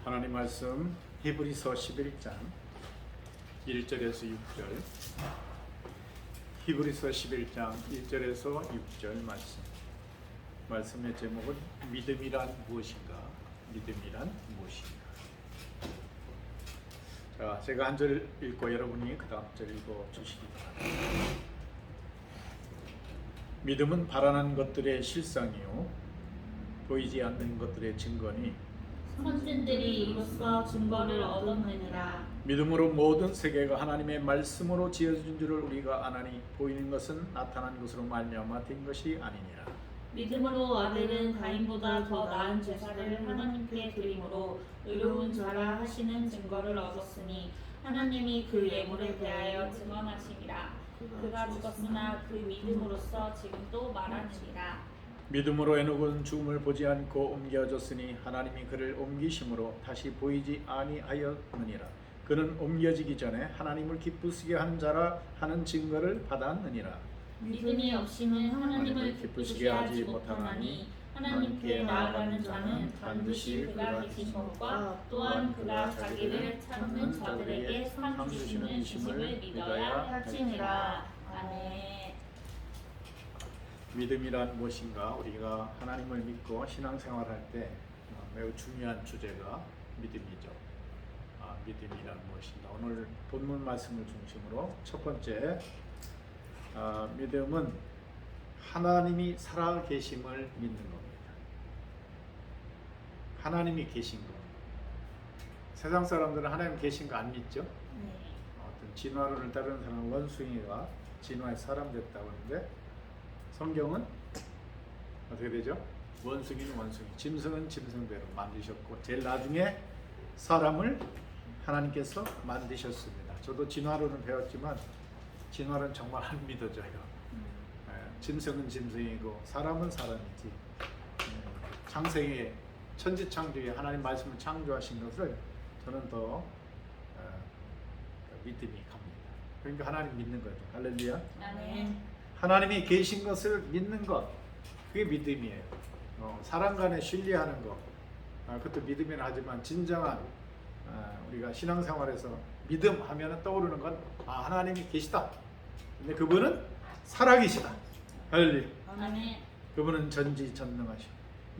하나님 말씀 히브리서 11장 1절에서 6절, 히브리서 11장 1절에서 6절 말씀의 제목은 믿음이란 무엇인가? 믿음이란 무엇인가? 자, 제가 한 절 읽고 여러분이 그 다음 절 읽어 주시기 바랍니다. 믿음은 바라는 것들의 실상이요 보이지 않는 것들의 증거니 선진들이 이로써 증거를 얻었느니라. 믿음으로 모든 세계가 하나님의 말씀으로 지어진 줄을 우리가 아나니 보이는 것은 나타난 것으로 말미암아 된 것이 아니니라. 믿음으로 아벨은 가인보다 더 나은 제사를 하나님께 드림으로 의로운 자라 하시는 증거를 얻었으니 하나님이 그 예물에 대하여 증언하심이라. 그가 죽었으나 그 믿음으로써 지금도 말하느니라. 믿음으로 에녹은 죽음을 보지 않고 옮겨졌으니 하나님이 그를 옮기심으로 다시 보이지 아니하였느니라. 그는 옮겨지기 전에 하나님을 기쁘시게 하는 자라 하는 증거를 받았느니라. 믿음이 없이는 하나님을 기쁘시게 하지 못하나니 하나님께 나아가는 자는 반드시 그가 계신 것과 또한 그가 자기를 찾는 자들에게 상 주시는 이심을 믿어야 할지니라. 아멘. 믿음이란 무엇인가? 우리가 하나님을 믿고 신앙생활할 때 매우 중요한 주제가 믿음이죠. 믿음이란 무엇인가? 오늘 본문 말씀을 중심으로 첫 번째, 믿음은 하나님이 살아계심을 믿는 겁니다. 하나님이 계신 것. 세상 사람들은 하나님 계신 거 안 믿죠? 어떤 진화론을 따르는 사람은 원숭이가 진화의 사람 됐다고 하는데, 성경은 어떻게 되죠? 원숭이는 원숭이, 짐승은 짐승대로 만드셨고 제일 나중에 사람을 하나님께서 만드셨습니다. 저도 진화론을 배웠지만 진화론 정말 안 믿어져요. 짐승은 짐승이고 사람은 사람이지. 창세기에 천지창조에 하나님 말씀을 창조하신 것을 저는 더 믿음이 갑니다. 그러니까 하나님 믿는 거죠. 할렐루야. 아멘. 하나님이 계신 것을 믿는 것, 그게 믿음이에요. 사람 간에 신뢰하는 것, 그것도 믿음이긴 하지만 진정한 우리가 신앙생활에서 믿음 하면 떠오르는 건 하나님이 계시다. 근데 그분은 살아계시다. 할렐루야. 아멘. 그분은 전지전능하시고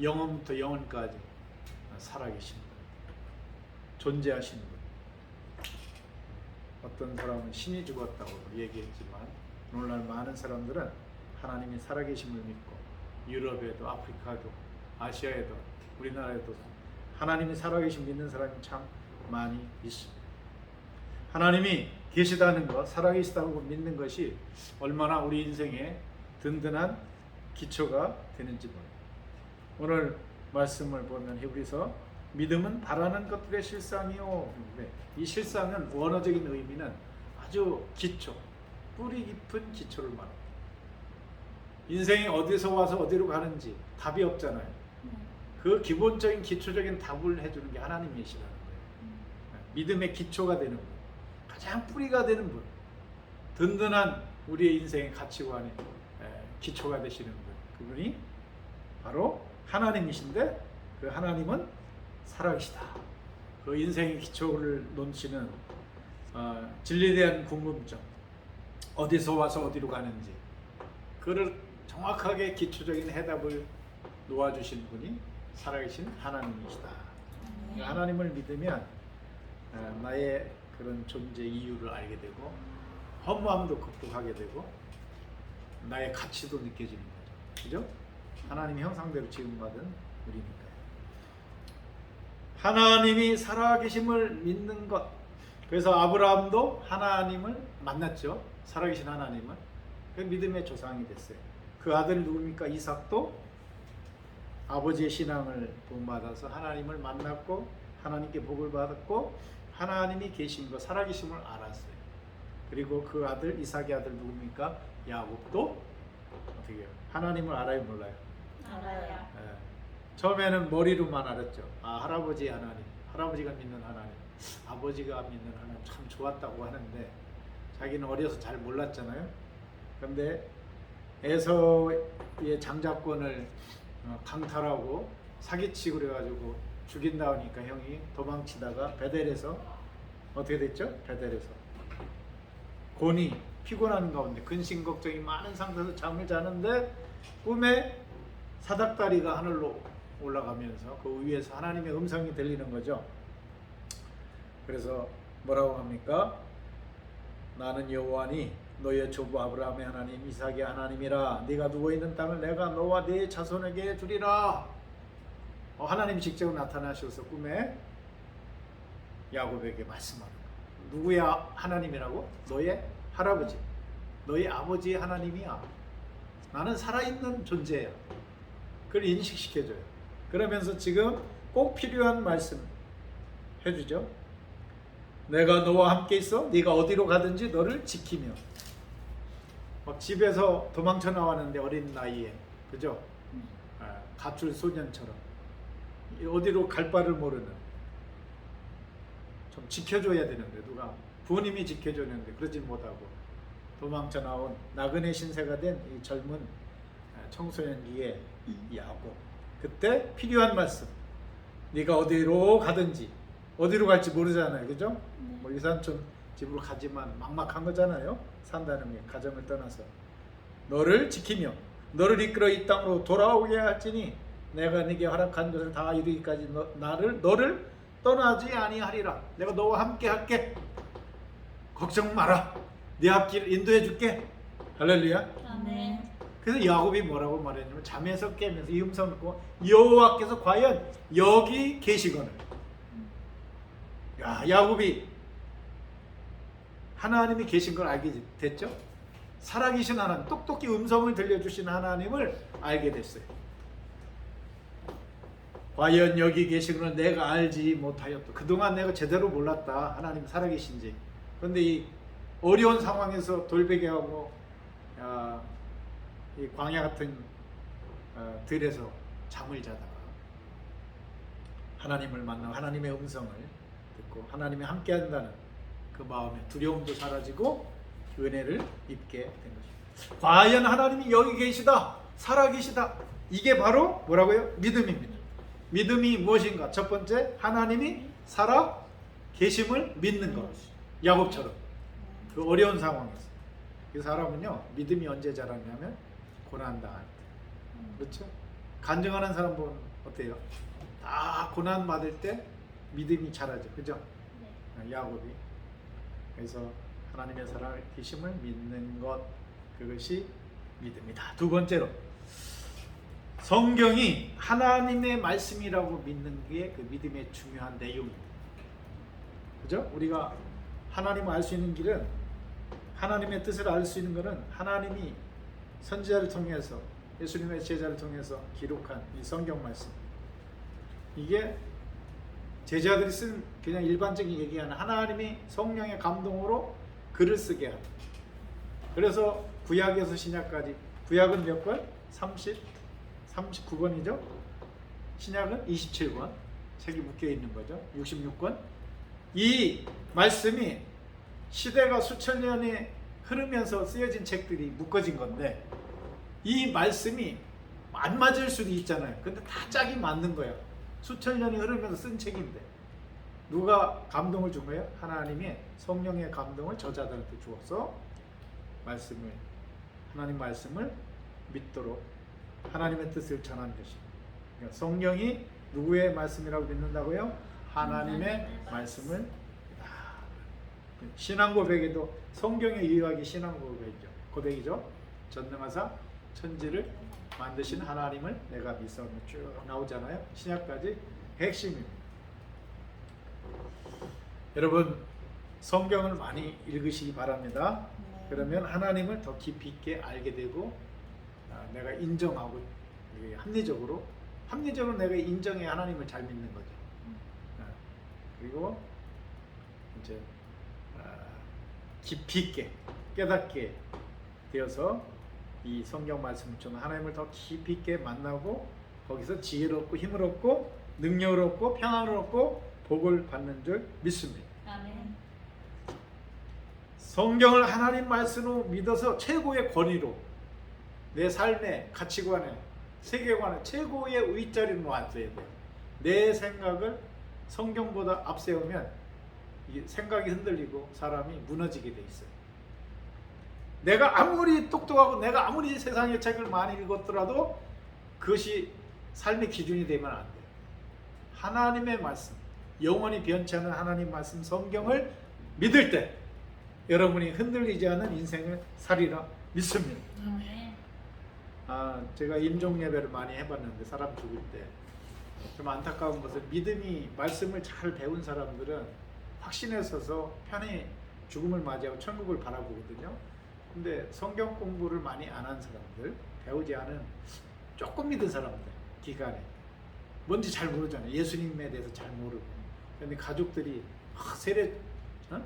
영원부터 영원까지 살아계신 분, 존재하시는 분. 어떤 사람은 신이 죽었다고 얘기했지만 오늘날 많은 사람들은 하나님이 살아계심을 믿고 유럽에도 아프리카도 아시아에도 우리나라에도 하나님이 살아계심 믿는 사람이 참 많이 있습니다. 하나님이 계시다는 것, 살아계시다고 믿는 것이 얼마나 우리 인생에 든든한 기초가 되는지 모릅니다. 오늘 말씀을 보면 히브리서 믿음은 바라는 것들의 실상이요. 이 실상은 원어적인 의미는 아주 기초, 뿌리 깊은 기초를 말합니다. 인생이 어디서 와서 어디로 가는지 답이 없잖아요. 그 기본적인 기초적인 답을 해주는 게 하나님이시라는 거예요. 믿음의 기초가 되는 분, 가장 뿌리가 되는 분, 든든한 우리의 인생의 가치관의 기초가 되시는 분, 그분이 바로 하나님이신데 그 하나님은 살아계시다. 그 인생의 기초를 놓치는 진리에 대한 궁금증, 어디서 와서 어디로 가는지 그를 정확하게 기초적인 해답을 놓아주신 분이 살아계신 하나님이시다. 하나님을 믿으면 나의 그런 존재 이유를 알게 되고 허무함도 극복하게 되고 나의 가치도 느껴지는 거죠. 그죠? 하나님의 형상대로 지음받은 우리니까요. 하나님이 살아계심을 믿는 것. 그래서 아브라함도 하나님을 만났죠. 살아계신 하나님은. 그 믿음의 조상이 됐어요. 그 아들 누굽니까? 이삭도 아버지의 신앙을 본받아서 하나님을 만났고 하나님께 복을 받았고 하나님이 계신 것, 살아계심을 알았어요. 그리고 그 아들 이삭의 아들 누굽니까? 야곱도 어떻게 해요? 하나님을 알아요, 몰라요? 알아요. 처음에는 머리로만 알았죠. 할아버지 하나님, 할아버지가 믿는 하나님, 아버지가 믿는 하나님 참 좋았다고 하는데 자기는 어려서 잘 몰랐잖아요. 그런데 에서의 장자권을 강탈하고 사기치고 그래가지고 죽인다 하니까 형이 도망치다가 베델에서 어떻게 됐죠? 베델에서 곤이 피곤한 가운데 근심 걱정이 많은 상태에서 잠을 자는데 꿈에 사닥다리가 하늘로 올라가면서 그 위에서 하나님의 음성이 들리는 거죠. 그래서 뭐라고 합니까? 나는 여호와니 너의 조부 아브라함의 하나님 이삭의 하나님이라. 네가 누워있는 땅을 내가 너와 네 자손에게 주리라. 하나님이 직접 나타나셔서 꿈에 야곱에게 말씀하는 거예요. 누구야 하나님이라고? 너의 할아버지, 너의 아버지의 하나님이야. 나는 살아있는 존재야. 그걸 인식시켜줘요. 그러면서 지금 꼭 필요한 말씀 해주죠. 내가 너와 함께 있어. 네가 어디로 가든지 너를 지키며. 막 집에서 도망쳐 나왔는데 어린 나이에, 그죠? 가출 소년처럼 어디로 갈 바를 모르는, 좀 지켜줘야 되는데 누가 부모님이 지켜줬는데 그러지 못하고 도망쳐 나온 나그네 신세가 된 이 젊은 청소년기의 야곱. 그때 필요한 말씀. 네가 어디로 가든지, 어디로 갈지 모르잖아요, 그죠? 뭐 유산촌 집으로 가지만 막막한 거잖아요. 산다는 게 가정을 떠나서 너를 지키며 너를 이끌어 이 땅으로 돌아오게 할지니 내가 네게 허락한 것을 다 이루기까지 너를 떠나지 아니하리라. 내가 너와 함께 할게. 걱정 마라. 네 앞길 인도해 줄게. 할렐루야. 아멘. 그래서 야곱이 뭐라고 말했냐면 잠에서 깨면서 이 음성을 듣고 여호와께서 과연 여기 계시거늘. 야, 야곱이 하나님이 계신 걸 알게 됐죠. 살아계신 하나님, 똑똑히 음성을 들려주신 하나님을 알게 됐어요. 과연 여기 계시거늘 내가 알지 못하였다. 그동안 내가 제대로 몰랐다, 하나님 살아계신지. 그런데 이 어려운 상황에서 돌베개하고 이 광야 같은 들에서 잠을 자다가 하나님을 만나 하나님의 음성을 듣고 하나님이 함께한다는 그 마음에 두려움도 사라지고 은혜를 입게 된 것입니다. 과연 하나님이 여기 계시다, 살아계시다. 이게 바로 뭐라고요? 믿음입니다. 믿음이 무엇인가? 첫 번째, 하나님이 살아 계심을 믿는 것. 야곱처럼 그 어려운 상황에서. 그 사람은요, 믿음이 언제 자랐냐면 고난 당할 때. 그렇죠? 간증하는 사람 보면 어때요? 다 고난 받을 때 믿음이 자라죠. 그죠? 야곱이. 그래서 하나님의 살아 계심을 믿는 것, 그것이 믿음이다. 두 번째로, 성경이 하나님의 말씀이라고 믿는 게 그 믿음의 중요한 내용입니다. 그죠? 우리가 하나님을 알 수 있는 길은, 하나님의 뜻을 알 수 있는 것은 하나님이 선지자를 통해서, 예수님의 제자를 통해서 기록한 이 성경 말씀. 이게 제자들이 쓴 그냥 일반적인 얘기하는 하나님이 성령의 감동으로 글을 쓰게 하는. 그래서 구약에서 신약까지, 구약은 몇 권? 39권이죠. 신약은 27권. 책이 묶여 있는 거죠. 66권. 이 말씀이 시대가 수천 년이 흐르면서 쓰여진 책들이 묶어진 건데, 이 말씀이 안 맞을 수도 있잖아요. 근데 다 짝이 맞는 거예요. 수천 년이 흐르면서 쓴 책인데 누가 감동을 준 거예요? 하나님의 성령의 감동을 저자들한테 주어서 말씀을, 하나님 말씀을 믿도록 하나님의 뜻을 전한 것입니다. 그러니까 성령이 누구의 말씀이라고 믿는다고요? 하나님의 말씀을. 신앙 고백에도 성경의 유일하게 신앙 고백이죠. 전능하사 천지를 만드신 하나님을 내가 믿사오며 쭉 나오잖아요. 신약까지 핵심입니다. 여러분, 성경을 많이 읽으시기 바랍니다. 그러면 하나님을 더 깊이 있게 알게 되고, 내가 인정하고, 합리적으로 내가 인정해 하나님을 잘 믿는 거죠. 그리고 이제 깊이 있게 깨닫게 되어서 이 성경 말씀을 좀 하나님을 더 깊이 있게 만나고, 거기서 지혜를 얻고 힘을 얻고 능력을 얻고 평안을 얻고 복을 받는 줄 믿습니다. 아멘. 성경을 하나님 말씀으로 믿어서 최고의 권위로 내 삶의 가치관에, 세계관에 최고의 위자리로 놨어야 돼요. 내 생각을 성경보다 앞세우면 이 생각이 흔들리고 사람이 무너지게 돼 있어요. 내가 아무리 똑똑하고 내가 아무리 세상의 책을 많이 읽었더라도 그것이 삶의 기준이 되면 안 돼요. 하나님의 말씀, 영원히 변치 않는 하나님 말씀 성경을 믿을 때 여러분이 흔들리지 않는 인생을 살리라 믿습니다. 아멘. 제가 임종 예배를 많이 해봤는데 사람 죽을 때 좀 안타까운 것은 믿음이 말씀을 잘 배운 사람들은 확신에 서서 편히 죽음을 맞이하고 천국을 바라보거든요. 근데 성경 공부를 많이 안 한 사람들, 배우지 않은 조금 믿은 사람들 기간에 뭔지 잘 모르잖아요. 예수님에 대해서 잘 모르고. 근데 가족들이 세례,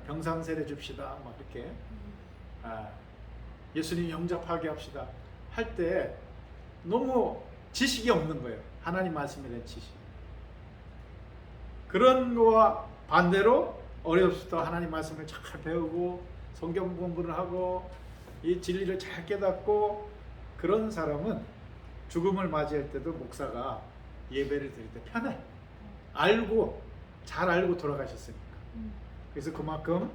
병상 세례 줍시다 막 이렇게 예수님 영접하게 합시다 할 때 너무 지식이 없는 거예요. 하나님 말씀에 대한 지식. 그런 거와 반대로 어려서부터 하나님 말씀을 잘 배우고 성경 공부를 하고 이 진리를 잘 깨닫고 그런 사람은 죽음을 맞이할 때도 목사가 예배를 드릴 때 편해. 잘 알고 돌아가셨으니까. 그래서 그만큼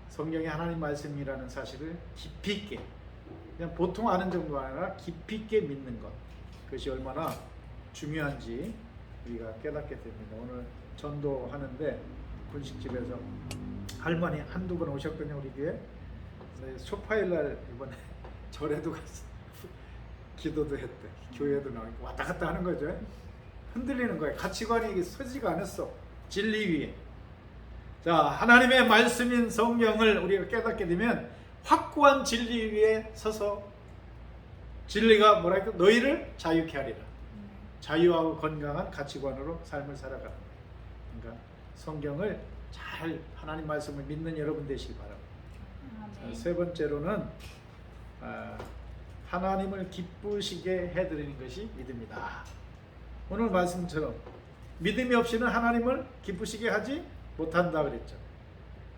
성경이 하나님 말씀이라는 사실을 깊이 있게, 그냥 보통 아는 정도가 아니라 깊이 있게 믿는 것, 그것이 얼마나 중요한지 우리가 깨닫게 됩니다. 오늘 전도하는데 분식집에서 할머니 한두 번 오셨거든요. 우리 교회. 소파일날 이번에 절에도 갔어. 기도도 했대. 교회도 나오고 왔다 갔다 하는 거죠. 흔들리는 거예요. 가치관이 서지가 않았어. 진리 위에. 자, 하나님의 말씀인 성경을 우리가 깨닫게 되면 확고한 진리 위에 서서 진리가 뭐랄까 너희를 자유케 하리라. 자유하고 건강한 가치관으로 삶을 살아가는 거예요. 그러니까 성경을 잘 하나님 말씀을 믿는 여러분 되시기 바랍니다. 세 번째로는 하나님을 기쁘시게 해드리는 것이 믿음이다. 오늘 말씀처럼 믿음이 없이는 하나님을 기쁘시게 하지 못한다 그랬죠.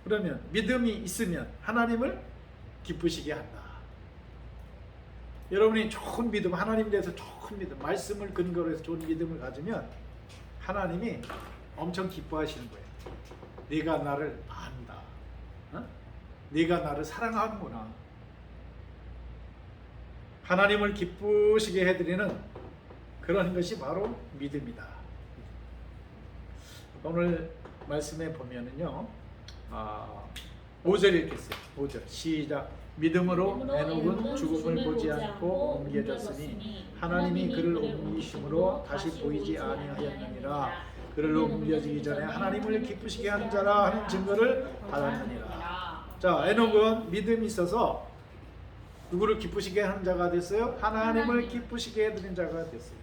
그러면 믿음이 있으면 하나님을 기쁘시게 한다. 여러분이 좋은 믿음, 하나님에 대해서 좋은 믿음, 말씀을 근거로 해서 좋은 믿음을 가지면 하나님이 엄청 기뻐하시는 거예요. 네가 나를 안다. 네가 나를 사랑하는구나. 하나님을 기쁘시게 해드리는 그런 것이 바로 믿음이다. 오늘 말씀에 보면은요, 5절 읽겠어요. 5절 시작. 믿음으로 에녹은 죽음을 보지 않고 옮겨졌으니 하나님이 그를 옮기심으로 다시 보이지 아니하였느니라. 그를 옮겨지기 전에 하나님을 기쁘시게 하는 자라 하는 증거를 받았느니라. 자, 에녹은 믿음이 있어서 누구를 기쁘시게 하는 자가 됐어요? 하나님을 기쁘시게 해드린 자가 됐어요.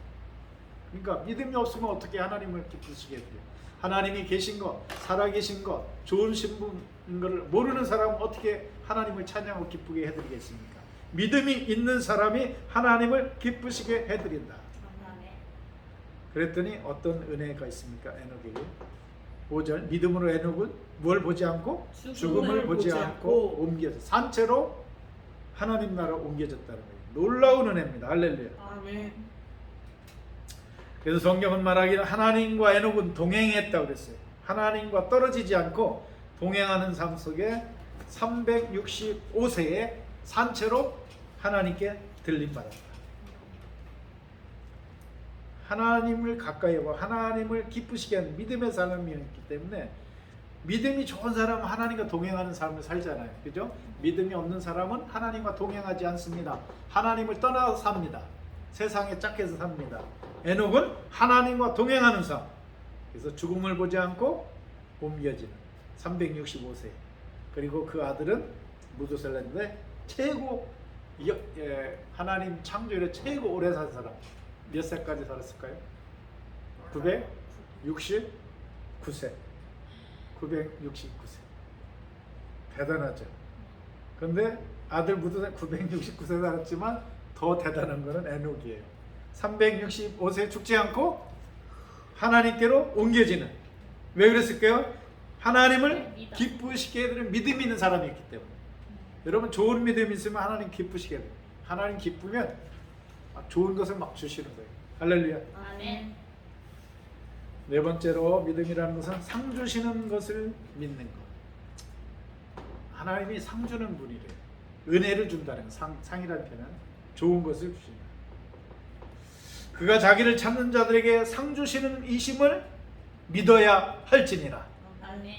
그러니까 믿음이 없으면 어떻게 하나님을 기쁘시게 해드려요? 하나님이 계신 것, 살아계신 것, 좋은 신분인 것을 모르는 사람은 어떻게 하나님을 찬양하고 기쁘게 해드리겠습니까? 믿음이 있는 사람이 하나님을 기쁘시게 해드린다. 그랬더니 어떤 은혜가 있습니까? 에녹에게 5절 믿음으로 에녹은 뭘 보지 않고 죽음을 보지 않고 옮겨져 산채로 하나님 나라로 옮겨졌다는 거예요. 놀라운 은혜입니다. 할렐루야. 아멘. 그래서 성경은 말하기를 하나님과 에녹은 동행했다고 그랬어요. 하나님과 떨어지지 않고 동행하는 삶 속에 365세에 산채로 하나님께 들림받았다. 하나님을 가까이 하고 하나님을 기쁘시게 하는 믿음의 사람이었기 때문에 믿음이 좋은 사람은 하나님과 동행하는 삶을 살잖아요. 그죠? 믿음이 없는 사람은 하나님과 동행하지 않습니다. 하나님을 떠나서 삽니다. 세상에 짝해서 삽니다. 에녹은 하나님과 동행하는 삶. 그래서 죽음을 보지 않고 옮겨지는 365세. 그리고 그 아들은 무두살렘인데 최고 하나님 창조일에 최고 오래 산 사람. 몇 세까지 살았을까요? 969세. 969세. 대단하죠. 근데 아들 무두살렘 969세 살았지만 더 대단한 거는 에녹이에요. 365세 죽지 않고 하나님께로 옮겨지는. 왜 그랬을까요? 하나님을 기쁘시게 해드리는 믿음이 있는 사람이었기 때문에. 여러분 좋은 믿음이 있으면 하나님 기쁘시게 해드려요. 하나님 기쁘면 좋은 것을 막 주시는 거예요. 할렐루야. 아멘. 네 번째로 믿음이라는 것은 상 주시는 것을 믿는 것. 하나님이 상 주는 분이래요. 은혜를 준다는 것. 상이라는 표현은 좋은 것을 주신다. 그가 자기를 찾는 자들에게 상 주시는 이심을 믿어야 할지니라. 아멘.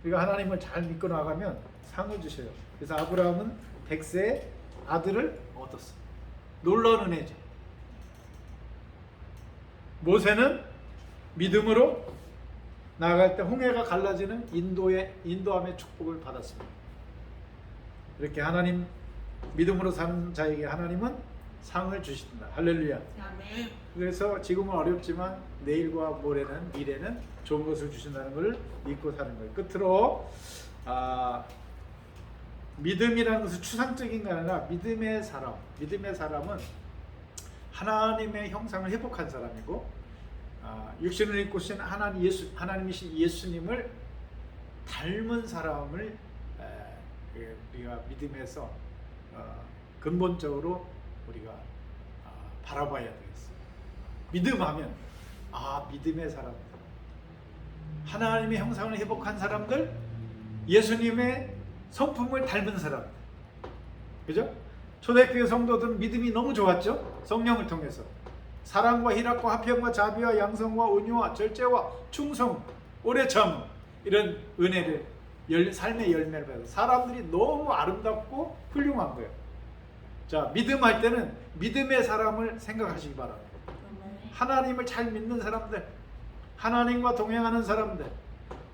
우리가 하나님을 잘 믿고 나가면 상을 주셔요. 그래서 아브라함은 100세에 아들을 얻었어. 놀라운 은혜죠. 모세는 믿음으로 나아갈 때 홍해가 갈라지는 인도함의 축복을 받았습니다. 이렇게 하나님 믿음으로 사는 자에게 하나님은 상을 주신다. 할렐루야. 아멘. 그래서 지금은 어렵지만 내일과 모레는 미래는 좋은 것을 주신다는 것을 믿고 사는 거예요. 끝으로 믿음이라는 것은 추상적인 게 아니라 믿음의 사람은 하나님의 형상을 회복한 사람이고 육신을 입고 오신 하나님이신 예수님을 닮은 사람을 우리가 믿음에서 근본적으로 우리가 바라봐야 되겠어요. 믿음하면 믿음의 사람들, 하나님의 형상을 회복한 사람들, 예수님의 성품을 닮은 사람들, 그죠? 초대교회 성도들은 믿음이 너무 좋았죠. 성령을 통해서 사랑과 희락과 화평과 자비와 양성과 온유와 절제와 충성, 오래 참 이런 은혜를 삶의 열매를 받아서 사람들이 너무 아름답고 훌륭한 거예요. 자, 믿음할 때는 믿음의 사람을 생각하시기 바랍니다. 하나님을 잘 믿는 사람들, 하나님과 동행하는 사람들.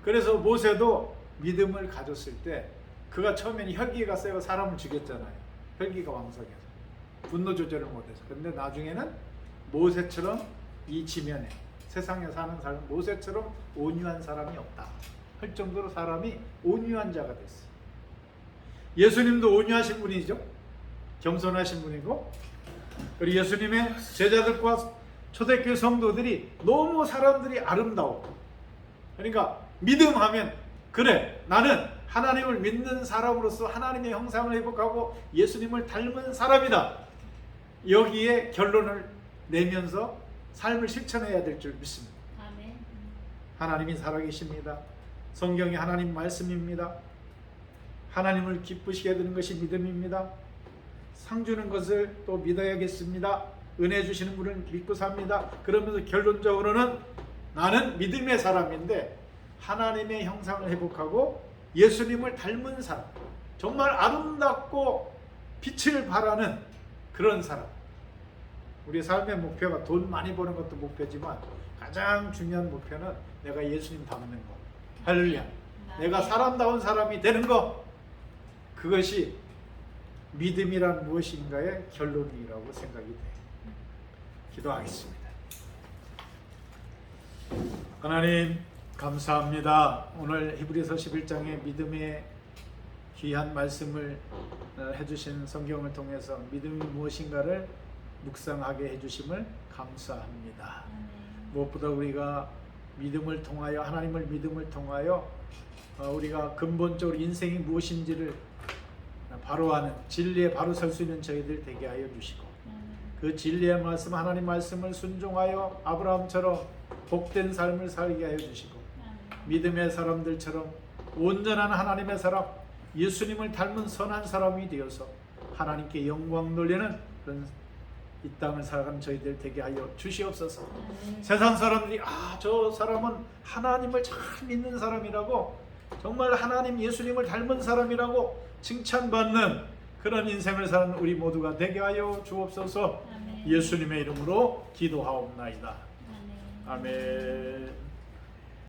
그래서 모세도 믿음을 가졌을 때 그가 처음에는 혈기가 세고 사람을 죽였잖아요. 혈기가 왕성해서 분노 조절을 못해서. 그런데 나중에는 모세처럼 이 지면에 세상에 사는 사람 모세처럼 온유한 사람이 없다 할 정도로 사람이 온유한 자가 됐어요. 예수님도 온유하신 분이죠. 겸손하신 분이고, 그리고 예수님의 제자들과 초대교회 성도들이 너무 사람들이 아름다워. 그러니까 믿음하면 그래, 나는 하나님을 믿는 사람으로서 하나님의 형상을 회복하고 예수님을 닮은 사람이다. 여기에 결론을 내면서 삶을 실천해야 될 줄 믿습니다. 아멘. 하나님이 살아계십니다. 성경이 하나님 말씀입니다. 하나님을 기쁘시게 하는 것이 믿음입니다. 상 주는 것을 또 믿어야겠습니다. 은혜 주시는 분을 믿고 삽니다. 그러면서 결론적으로는 나는 믿음의 사람인데 하나님의 형상을 회복하고 예수님을 닮은 사람, 정말 아름답고 빛을 발하는 그런 사람. 우리 삶의 목표가 돈 많이 버는 것도 목표지만 가장 중요한 목표는 내가 예수님 닮는 거. 할렐루야. 내가 사람다운 사람이 되는 거. 그것이 믿음이란 무엇인가의 결론이라고 생각이 돼요. 기도하겠습니다. 하나님 감사합니다. 오늘 히브리서 11장의 믿음의 귀한 말씀을 해주신 성경을 통해서 믿음이 무엇인가를 묵상하게 해주심을 감사합니다. 무엇보다 우리가 믿음을 통하여 하나님을 믿음을 통하여 우리가 근본적으로 인생이 무엇인지를 바로 아는 진리에 바로 설 수 있는 저희들 되게 하여 주시고 그 진리의 말씀 하나님 말씀을 순종하여 아브라함처럼 복된 삶을 살게 하여 주시고 믿음의 사람들처럼 온전한 하나님의 사람 예수님을 닮은 선한 사람이 되어서 하나님께 영광 돌리는 그런 이 땅을 살아가는 저희들 되게 하여 주시옵소서. 세상 사람들이 저 사람은 하나님을 잘 믿는 사람이라고 정말 하나님 예수님을 닮은 사람이라고 칭찬받는 그런 인생을 사는 우리 모두가 되게 하여 주옵소서. 예수님의 이름으로 기도하옵나이다. 아멘.